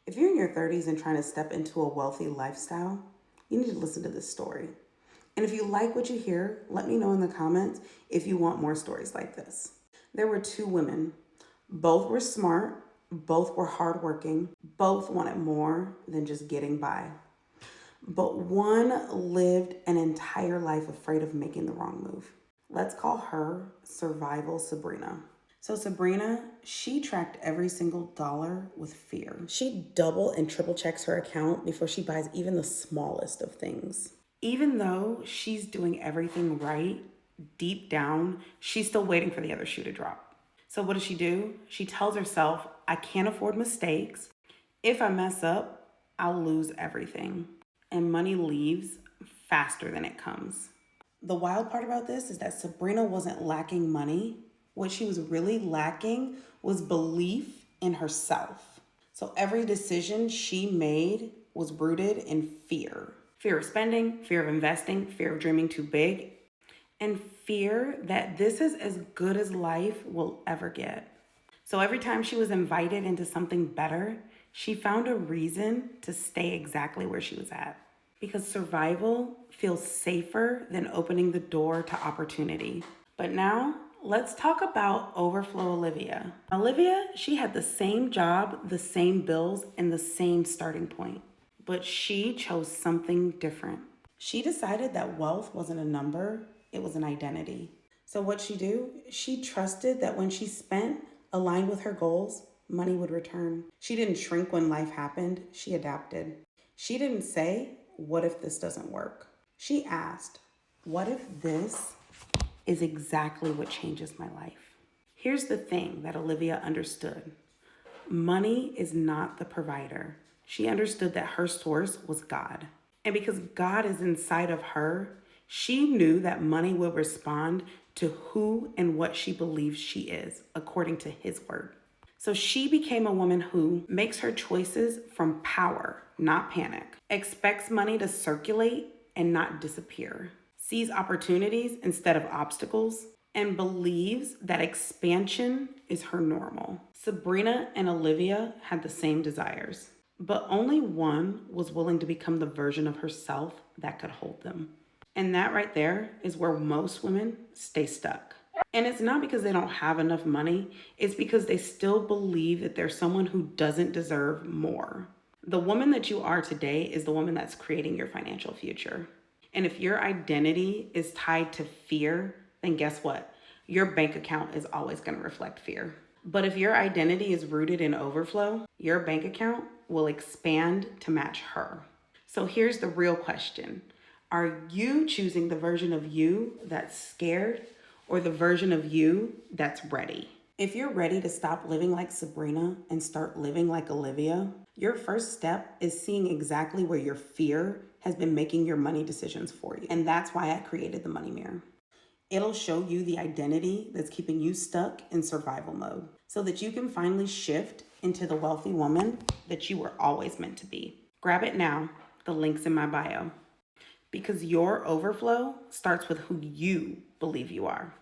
If you're in your 30s and trying to step into a wealthy lifestyle, you need to listen to this story. And if you like what you hear, let me know in the comments if you want more stories like this. There were two women. Both were smart, both were hardworking, both wanted more than just getting by. But one lived an entire life afraid of making the wrong move. Let's call her Survival Sabrina. So Sabrina, she tracked every single dollar with fear. She double and triple checks her account before she buys even the smallest of things. Even though she's doing everything right, deep down, she's still waiting for the other shoe to drop. So what does she do? She tells herself, I can't afford mistakes. If I mess up, I'll lose everything. And money leaves faster than it comes. The wild part about this is that Sabrina wasn't lacking money. What she was really lacking was belief in herself. So every decision she made was rooted in fear. Fear of spending, fear of investing, fear of dreaming too big, and fear that this is as good as life will ever get. So every time she was invited into something better, she found a reason to stay exactly where she was at. Because survival feels safer than opening the door to opportunity. But now, let's talk about Overflow Olivia. Olivia, she had the same job, the same bills, and the same starting point. But she chose something different. She decided that wealth wasn't a number, it was an identity. So what'd she do? She trusted that when she spent aligned with her goals, money would return. She didn't shrink when life happened, she adapted. She didn't say, what if this doesn't work? She asked, what if this is exactly what changes my life? Here's the thing that Olivia understood. Money is not the provider. She understood that her source was God. And because God is inside of her, she knew that money will respond to who and what she believes she is, according to his word. So she became a woman who makes her choices from power, not panic, expects money to circulate and not disappear, sees opportunities instead of obstacles, and believes that expansion is her normal. Sabrina and Olivia had the same desires, but only one was willing to become the version of herself that could hold them. And that right there is where most women stay stuck. And it's not because they don't have enough money, it's because they still believe that there's someone who doesn't deserve more. The woman that you are today is the woman that's creating your financial future. And if your identity is tied to fear, then guess what? Your bank account is always going to reflect fear. But if your identity is rooted in overflow, your bank account will expand to match her. So here's the real question. Are you choosing the version of you that's scared or the version of you that's ready? If you're ready to stop living like Sabrina and start living like Olivia, your first step is seeing exactly where your fear has been making your money decisions for you. And that's why I created the Money Mirror. It'll show you the identity that's keeping you stuck in survival mode so that you can finally shift into the wealthy woman that you were always meant to be. Grab it now. The link's in my bio. Because your overflow starts with who you believe you are.